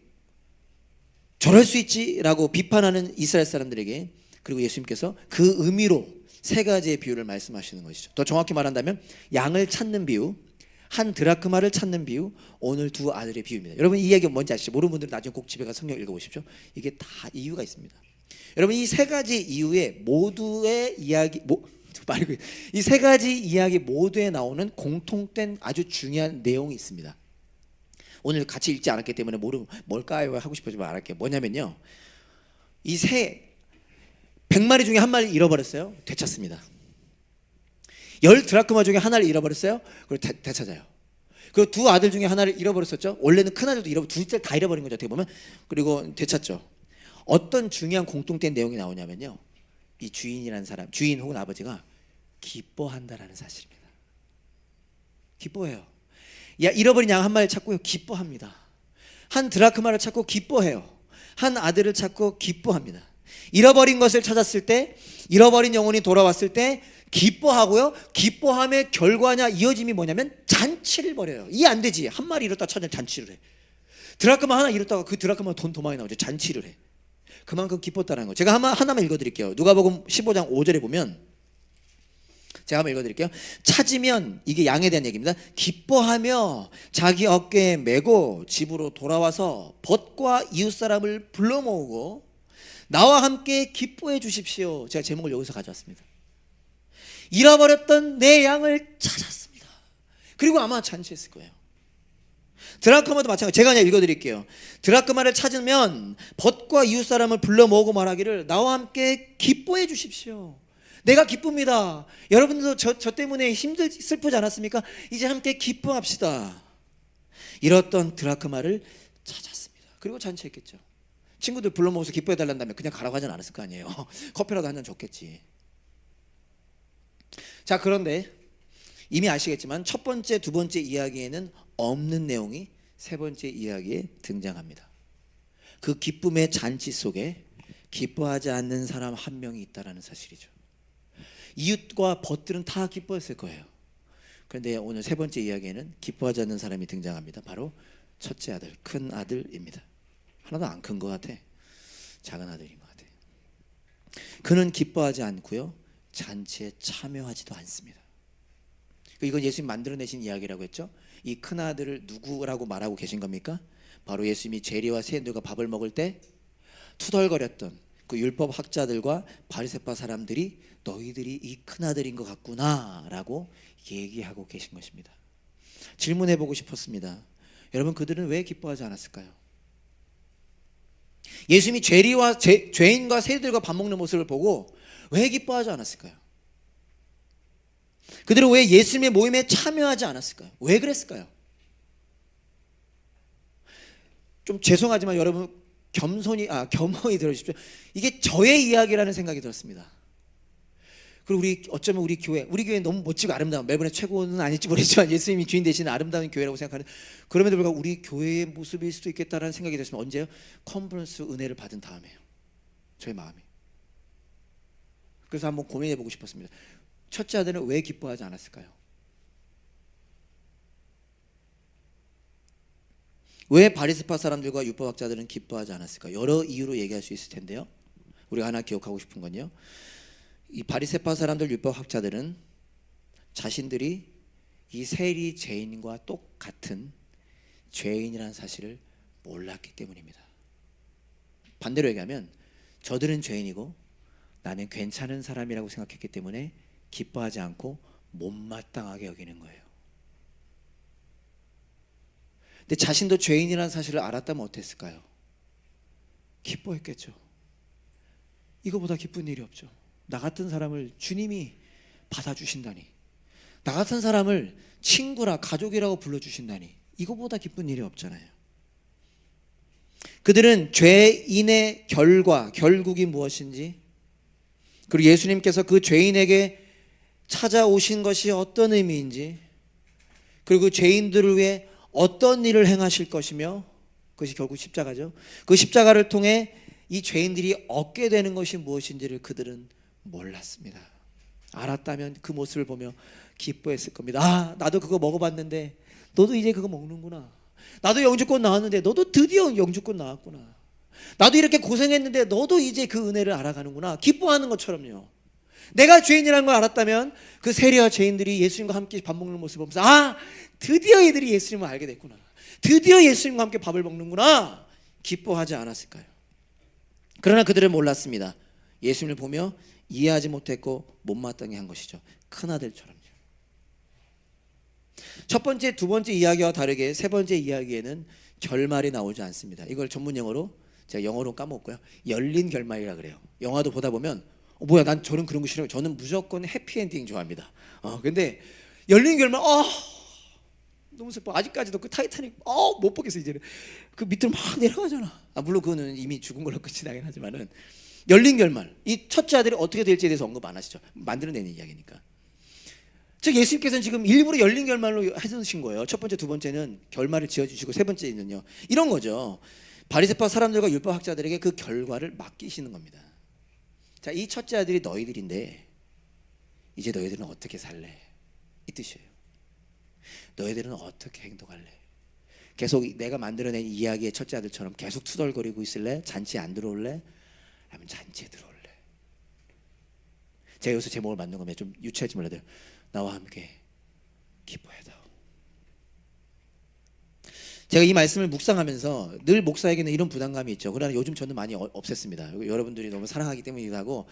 저럴 수 있지라고 비판하는 이스라엘 사람들에게, 그리고 예수님께서 그 의미로 세 가지의 비유를 말씀하시는 것이죠. 더 정확히 말한다면 양을 찾는 비유, 한 드라크마를 찾는 비유, 오늘 두 아들의 비유입니다. 여러분 이 이야기가 뭔지 아시죠? 모르는 분들은 나중에 꼭 집에 가서 성경 읽어보십시오. 이게 다 이유가 있습니다. 여러분 이 세 가지 이유의 모두의 이야기, 이 세 가지 이야기 모두에 나오는 공통된 아주 중요한 내용이 있습니다. 오늘 같이 읽지 않았기 때문에 뭘까요? 하고 싶어지만 안 할게요. 뭐냐면요, 이 100마리 중에 한 마리 잃어버렸어요. 되찾습니다. 10드라크마 중에 하나를 잃어버렸어요. 그리고 되찾아요. 그리고 두 아들 중에 하나를 잃어버렸었죠. 원래는 큰 아들도 둘째 다 잃어버린 거죠, 어떻게 보면. 그리고 되찾죠. 어떤 중요한 공통된 내용이 나오냐면요, 이 주인이라는 사람, 주인 혹은 아버지가 기뻐한다라는 사실입니다. 기뻐해요. 잃어버린 양 한 마리 찾고요, 기뻐합니다. 한 드라크마를 찾고 기뻐해요. 한 아들을 찾고 기뻐합니다. 잃어버린 것을 찾았을 때, 잃어버린 영혼이 돌아왔을 때 기뻐하고요. 기뻐함의 결과냐 이어짐이 뭐냐면 잔치를 벌여요. 이해 안 되지. 한 마리 잃었다 찾으면 잔치를 해. 드라크마 하나 잃었다가 그 드라크마 돈 더 많이 나오죠. 잔치를 해. 그만큼 기뻤다는 거. 제가 하나만 읽어드릴게요. 누가복음 15장 5절에 보면, 제가 한번 읽어드릴게요. 찾으면, 이게 양에 대한 얘기입니다. 기뻐하며 자기 어깨에 메고 집으로 돌아와서 벗과 이웃사람을 불러 모으고 나와 함께 기뻐해 주십시오. 제가 제목을 여기서 가져왔습니다. 잃어버렸던 내 양을 찾았습니다. 그리고 아마 잔치했을 거예요. 드라크마도 마찬가지. 제가 그냥 읽어드릴게요. 드라크마를 찾으면 벗과 이웃사람을 불러 모으고 말하기를 나와 함께 기뻐해 주십시오. 내가 기쁩니다. 여러분들도 저 때문에 슬프지 않았습니까? 이제 함께 기뻐합시다. 잃었던 드라크마를 찾았습니다. 그리고 잔치했겠죠. 친구들 불러 모아서 기뻐해 달란다면 그냥 가라고 하진 않았을 거 아니에요. 커피라도 한 잔 줬겠지. 자, 그런데 이미 아시겠지만 첫 번째, 두 번째 이야기에는 없는 내용이 세 번째 이야기에 등장합니다. 그 기쁨의 잔치 속에 기뻐하지 않는 사람 한 명이 있다는 사실이죠. 이웃과 벗들은 다 기뻐했을 거예요. 그런데 오늘 세 번째 이야기에는 기뻐하지 않는 사람이 등장합니다. 바로 첫째 아들, 큰 아들입니다. 하나도 안 큰 것 같아. 작은 아들인 것 같아. 그는 기뻐하지 않고요, 잔치에 참여하지도 않습니다. 이건 예수님 만들어내신 이야기라고 했죠. 이 큰 아들을 누구라고 말하고 계신 겁니까? 바로 예수님이 재리와 세인들과 밥을 먹을 때 투덜거렸던 그 율법 학자들과 바리새파 사람들이 너희들이 이 큰 아들인 것 같구나라고 얘기하고 계신 것입니다. 질문해보고 싶었습니다. 여러분, 그들은 왜 기뻐하지 않았을까요? 예수님이 죄인과 세리들과 밥 먹는 모습을 보고 왜 기뻐하지 않았을까요? 그들은 왜 예수님의 모임에 참여하지 않았을까요? 왜 그랬을까요? 좀 죄송하지만 여러분, 겸허히 들어주십시오. 이게 저의 이야기라는 생각이 들었습니다. 그리고 어쩌면 우리 교회 너무 멋지고 아름다운, 멜번의 최고는 아닐지 모르지만 예수님이 주인 되시는 아름다운 교회라고 생각하는, 그럼에도 불구하고 우리 교회의 모습일 수도 있겠다라는 생각이 들었으면 언제요? 컨퍼런스 은혜를 받은 다음에요. 저의 마음이. 그래서 한번 고민해보고 싶었습니다. 첫째 아들은 왜 기뻐하지 않았을까요? 왜 바리새파 사람들과 율법학자들은 기뻐하지 않았을까? 여러 이유로 얘기할 수 있을 텐데요. 우리가 하나 기억하고 싶은 건요, 이 바리새파 사람들, 율법학자들은 자신들이 이 세리 죄인과 똑같은 죄인이라는 사실을 몰랐기 때문입니다. 반대로 얘기하면 저들은 죄인이고 나는 괜찮은 사람이라고 생각했기 때문에 기뻐하지 않고 못마땅하게 여기는 거예요. 근데 자신도 죄인이라는 사실을 알았다면 어땠을까요? 기뻐했겠죠. 이거보다 기쁜 일이 없죠. 나 같은 사람을 주님이 받아주신다니, 나 같은 사람을 친구라 가족이라고 불러주신다니, 이거보다 기쁜 일이 없잖아요. 그들은 죄인의 결국이 무엇인지, 그리고 예수님께서 그 죄인에게 찾아오신 것이 어떤 의미인지, 그리고 죄인들을 위해 어떤 일을 행하실 것이며, 그것이 결국 십자가죠. 그 십자가를 통해 이 죄인들이 얻게 되는 것이 무엇인지를 그들은 몰랐습니다. 알았다면 그 모습을 보며 기뻐했을 겁니다. 아, 나도 그거 먹어봤는데 너도 이제 그거 먹는구나. 나도 영주권 나왔는데 너도 드디어 영주권 나왔구나. 나도 이렇게 고생했는데 너도 이제 그 은혜를 알아가는구나. 기뻐하는 것처럼요. 내가 죄인이라는 걸 알았다면 그 세리와 죄인들이 예수님과 함께 밥 먹는 모습을 보면서, 아, 드디어 이들이 예수님을 알게 됐구나. 드디어 예수님과 함께 밥을 먹는구나. 기뻐하지 않았을까요? 그러나 그들은 몰랐습니다. 예수님을 보며 이해하지 못했고 못마땅해 한 것이죠. 큰아들처럼요. 첫 번째, 두 번째 이야기와 다르게 세 번째 이야기에는 결말이 나오지 않습니다. 이걸 전문 용어로, 제가 영어로 까먹었고요, 열린 결말이라 그래요. 영화도 보다 보면 뭐야, 난 저는 그런 거 싫어요. 저는 무조건 해피엔딩 좋아합니다. 근데 열린 결말 너무 슬퍼. 아직까지도 그 타이타닉 못 보겠어. 이제는 그 밑으로 막 내려가잖아. 물론 그거는 이미 죽은 걸로 끝이 나긴 하지만은 열린 결말, 이 첫째 아들이 어떻게 될지에 대해서 언급 안 하시죠. 만들어내는 이야기니까. 즉 예수님께서는 지금 일부러 열린 결말로 해주신 거예요. 첫 번째, 두 번째는 결말을 지어주시고, 세 번째는요 이런 거죠. 바리새파 사람들과 율법학자들에게 그 결과를 맡기시는 겁니다. 자, 이 첫째 아들이 너희들인데 이제 너희들은 어떻게 살래? 이 뜻이에요. 너희들은 어떻게 행동할래? 계속 내가 만들어낸 이야기의 첫째 아들처럼 계속 투덜거리고 있을래? 잔치에 안 들어올래? 아니면 잔치에 들어올래? 제가 여기서 제목을 만든 거면 좀 유치할지 몰라도 나와 함께 기뻐해다오. 제가 이 말씀을 묵상하면서 늘 목사에게는 이런 부담감이 있죠. 그러나 요즘 저는 많이 없앴습니다. 여러분들이 너무 사랑하기 때문이기도 하고,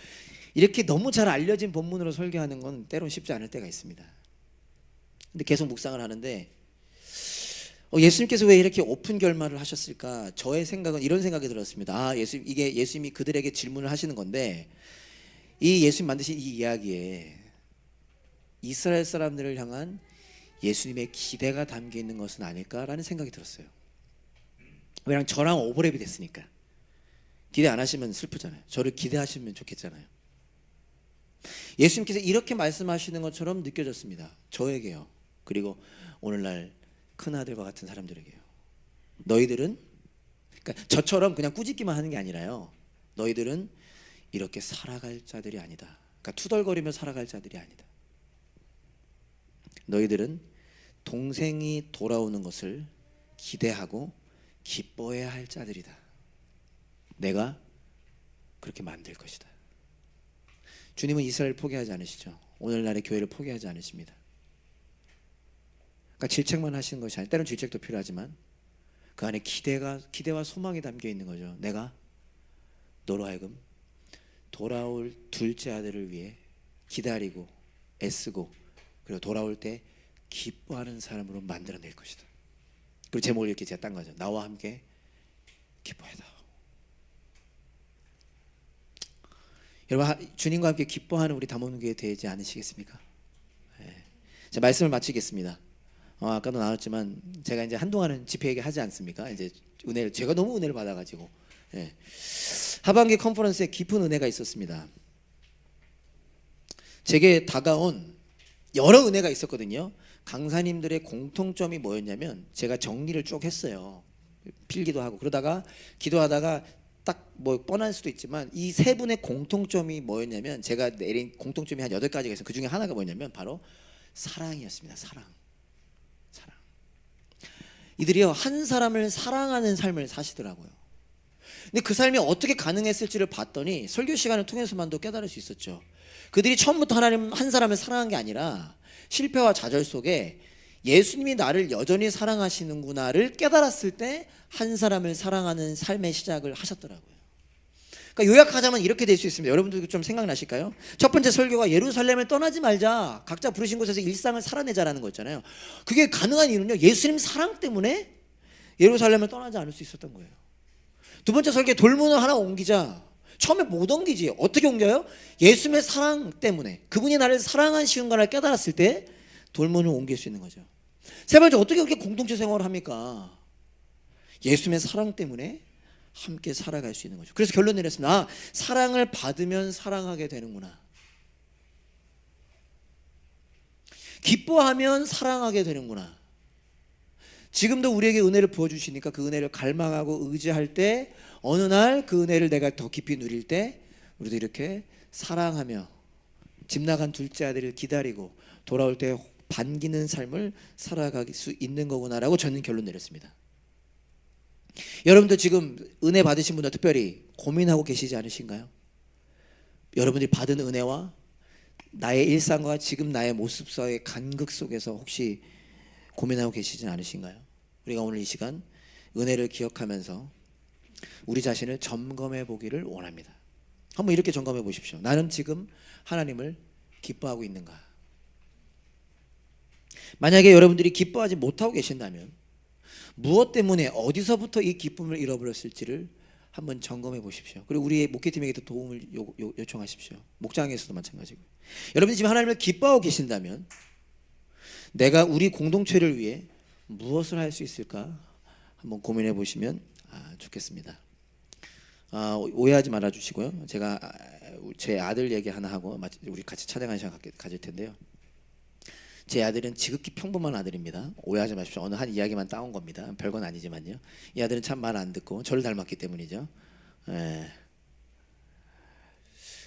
이렇게 너무 잘 알려진 본문으로 설교하는 건 때론 쉽지 않을 때가 있습니다. 근데 계속 묵상을 하는데 예수님께서 왜 이렇게 오픈 결말을 하셨을까? 저의 생각은 이런 생각이 들었습니다. 이게 예수님이 그들에게 질문을 하시는 건데, 이 예수님 만드신 이 이야기에 이스라엘 사람들을 향한 예수님의 기대가 담겨 있는 것은 아닐까라는 생각이 들었어요. 왜냐면 저랑 오버랩이 됐으니까. 기대 안 하시면 슬프잖아요. 저를 기대하시면 좋겠잖아요. 예수님께서 이렇게 말씀하시는 것처럼 느껴졌습니다. 저에게요. 그리고 오늘날 큰아들과 같은 사람들에게요. 너희들은, 그러니까 저처럼 그냥 꾸짖기만 하는 게 아니라요, 너희들은 이렇게 살아갈 자들이 아니다. 그러니까 투덜거리며 살아갈 자들이 아니다. 너희들은 동생이 돌아오는 것을 기대하고 기뻐해야 할 자들이다. 내가 그렇게 만들 것이다. 주님은 이스라엘을 포기하지 않으시죠. 오늘날의 교회를 포기하지 않으십니다. 그러니까 질책만 하시는 것이 아니라, 때론 질책도 필요하지만 그 안에 기대와 소망이 담겨 있는 거죠. 내가 너로 하여금 돌아올 둘째 아들을 위해 기다리고 애쓰고, 그리고 돌아올 때 기뻐하는 사람으로 만들어낼 것이다. 그리고 제목을 이렇게 제가 딴 거죠. 나와 함께 기뻐하다. 여러분, 주님과 함께 기뻐하는 우리 담원교회 되지 않으시겠습니까? 네. 자, 말씀을 마치겠습니다. 아까도 나왔지만 제가 이제 한동안은 집회 얘기 하지 않습니까? 이제 제가 너무 은혜를 받아가지고, 네. 하반기 컨퍼런스에 깊은 은혜가 있었습니다. 제게 다가온 여러 은혜가 있었거든요. 강사님들의 공통점이 뭐였냐면, 제가 정리를 쭉 했어요. 필기도 하고 그러다가 기도하다가 딱 뭐 뻔할 수도 있지만 이 세 분의 공통점이 뭐였냐면, 제가 내린 공통점이 한 8가지가 있어요. 그 중에 하나가 뭐냐면 바로 사랑이었습니다. 사랑. 이들이요, 한 사람을 사랑하는 삶을 사시더라고요. 근데 그 삶이 어떻게 가능했을지를 봤더니 설교 시간을 통해서만도 깨달을 수 있었죠. 그들이 처음부터 하나님 한 사람을 사랑한 게 아니라 실패와 좌절 속에 예수님이 나를 여전히 사랑하시는구나를 깨달았을 때 한 사람을 사랑하는 삶의 시작을 하셨더라고요. 그러니까 요약하자면 이렇게 될 수 있습니다. 여러분들도 좀 생각나실까요? 첫 번째 설교가 예루살렘을 떠나지 말자, 각자 부르신 곳에서 일상을 살아내자라는 거였잖아요. 그게 가능한 이유는요, 예수님 사랑 때문에 예루살렘을 떠나지 않을 수 있었던 거예요. 두 번째 설교에 돌문을 하나 옮기자. 처음에 못 옮기지. 어떻게 옮겨요? 예수님의 사랑 때문에, 그분이 나를 사랑하시는 걸 깨달았을 때 돌문을 옮길 수 있는 거죠. 세 번째, 어떻게 그렇게 공동체 생활을 합니까? 예수님의 사랑 때문에 함께 살아갈 수 있는 거죠. 그래서 결론 내렸습니다. 사랑을 받으면 사랑하게 되는구나. 기뻐하면 사랑하게 되는구나. 지금도 우리에게 은혜를 부어주시니까 그 은혜를 갈망하고 의지할 때, 어느 날 그 은혜를 내가 더 깊이 누릴 때 우리도 이렇게 사랑하며 집 나간 둘째 아들을 기다리고 돌아올 때 반기는 삶을 살아갈 수 있는 거구나라고 저는 결론 내렸습니다. 여러분도 지금 은혜 받으신 분들 특별히 고민하고 계시지 않으신가요? 여러분들이 받은 은혜와 나의 일상과 지금 나의 모습사의 간극 속에서 혹시 고민하고 계시진 않으신가요? 우리가 오늘 이 시간 은혜를 기억하면서 우리 자신을 점검해 보기를 원합니다. 한번 이렇게 점검해 보십시오. 나는 지금 하나님을 기뻐하고 있는가? 만약에 여러분들이 기뻐하지 못하고 계신다면 무엇 때문에 어디서부터 이 기쁨을 잃어버렸을지를 한번 점검해 보십시오. 그리고 우리의 목회팀에게도 도움을 요청하십시오. 목장에서도 마찬가지고. 여러분이 지금 하나님을 기뻐하고 계신다면 내가 우리 공동체를 위해 무엇을 할 수 있을까 한번 고민해 보시면 좋겠습니다. 오해하지 말아 주시고요. 제가 제 아들 얘기 하나 하고 우리 같이 찬양하는 시간 가질 텐데요. 제 아들은 지극히 평범한 아들입니다. 오해하지 마십시오. 어느 한 이야기만 따온 겁니다. 별건 아니지만요. 이 아들은 참 말 안 듣고 저를 닮았기 때문이죠.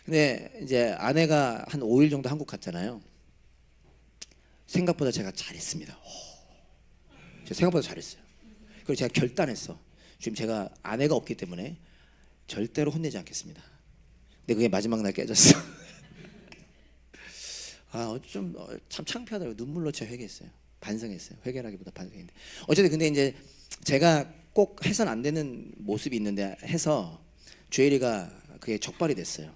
근데 이제 아내가 한 5일 정도 한국 갔잖아요. 생각보다 제가 잘했습니다. 제가 생각보다 잘했어요. 그리고 제가 결단했어. 지금 제가 아내가 없기 때문에 절대로 혼내지 않겠습니다. 근데 그게 마지막 날 깨졌어. 좀 참 창피하더라고요. 눈물로 제가 회개했어요. 반성했어요. 회개라기보다 반성했는데 어쨌든 근데 이제 제가 꼭 해서는 안 되는 모습이 있는데 해서 주엘이가 그게 적발이 됐어요.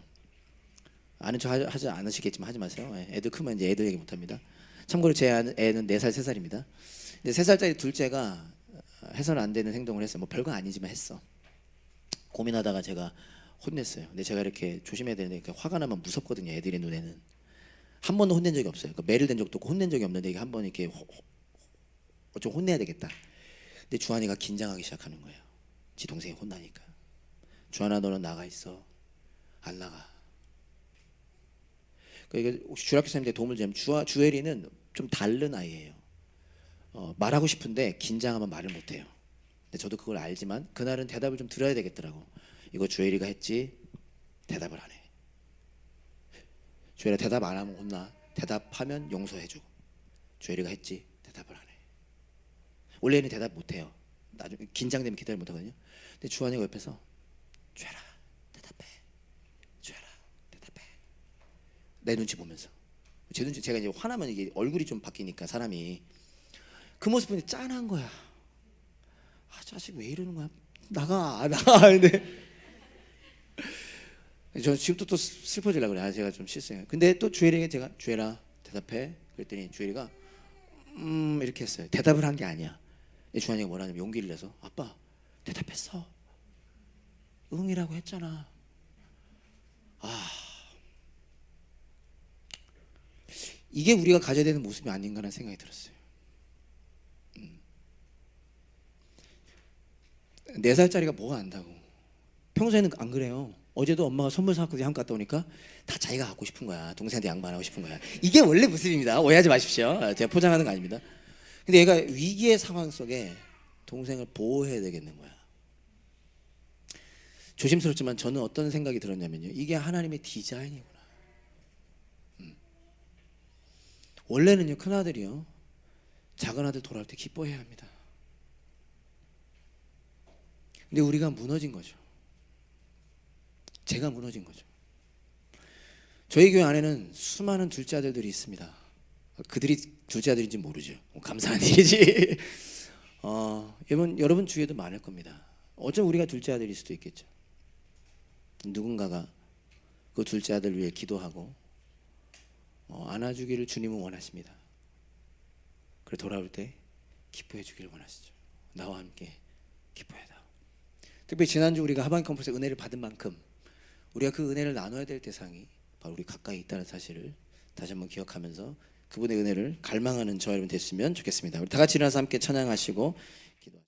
아는 척 하지 않으시겠지만 하지 마세요. 애들 크면 이제 애들 얘기 못합니다. 참고로 제 애는 4살 3살입니다. 근데 3살짜리 둘째가 해서는 안 되는 행동을 했어요. 뭐 별건 아니지만 했어. 고민하다가 제가 혼냈어요. 근데 제가 이렇게 조심해야 되는데 화가 나면 무섭거든요. 애들의 눈에는. 한 번도 혼낸 적이 없어요. 매를 댄 적도 없고 혼낸 적이 없는데 이게 한 번 이렇게 좀 혼내야 되겠다. 근데 주한이가 긴장하기 시작하는 거예요. 지 동생이 혼나니까. 주한아 너는 나가 있어. 안 나가. 그러니까 혹시 주일학교 선생님들 도움을 주면 주엘이는 좀 다른 아이예요. 말하고 싶은데 긴장하면 말을 못해요. 근데 저도 그걸 알지만 그날은 대답을 좀 드려야 되겠더라고. 이거 주엘이가 했지 대답을 안 해. 주엘아 대답 안 하면 혼나. 대답하면 용서해주고. 주엘이가 했지 대답을 안 해. 원래는 대답 못해요. 나중에 긴장되면 기다려 못하거든요. 근데 주한이가 옆에서 주엘아 대답해. 주엘아 대답해. 내 눈치 보면서. 제 눈치 제가 이제 화나면 이게 얼굴이 좀 바뀌니까 사람이 그 모습 보니 짠한 거야. 자식 왜 이러는 거야? 나가. 근데 저 지금도 또 슬퍼지려고 그래. 제가 좀 실수해요. 근데 또 주엘이에게 제가 주엘아 대답해. 그랬더니 주엘이가 이렇게 했어요. 대답을 한 게 아니야. 주한이가 뭐라냐면 용기를 내서 아빠 대답했어. 응이라고 했잖아. 이게 우리가 가져야 되는 모습이 아닌가라는 생각이 들었어요. 4살짜리가 뭐가 안다고. 평소에는 안 그래요. 어제도 엄마가 선물 사왔거든요. 한국 갔다 오니까 다 자기가 갖고 싶은 거야. 동생한테 양보하고 싶은 거야. 이게 원래 모습입니다. 오해하지 마십시오. 제가 포장하는 거 아닙니다. 근데 얘가 위기의 상황 속에 동생을 보호해야 되겠는 거야. 조심스럽지만 저는 어떤 생각이 들었냐면요. 이게 하나님의 디자인이구나. 원래는요 큰아들이요 작은아들 돌아올 때 기뻐해야 합니다. 근데 우리가 무너진 거죠. 제가 무너진 거죠. 저희 교회 안에는 수많은 둘째 아들들이 있습니다. 그들이 둘째 아들인지 모르죠. 감사한 일이지. 여러분 주위에도 많을 겁니다. 어쩌면 우리가 둘째 아들일 수도 있겠죠. 누군가가 그 둘째 아들 위해 기도하고 안아주기를 주님은 원하십니다. 그래 돌아올 때 기뻐해 주기를 원하시죠. 나와 함께 기뻐해다. 특별히 지난주 우리가 하반기 컨퍼런스 은혜를 받은 만큼 우리가 그 은혜를 나눠야 될 대상이 바로 우리 가까이 있다는 사실을 다시 한번 기억하면서 그분의 은혜를 갈망하는 저 여러분 됐으면 좋겠습니다. 우리 다 같이 일어나서 함께 찬양하시고 기도하시죠.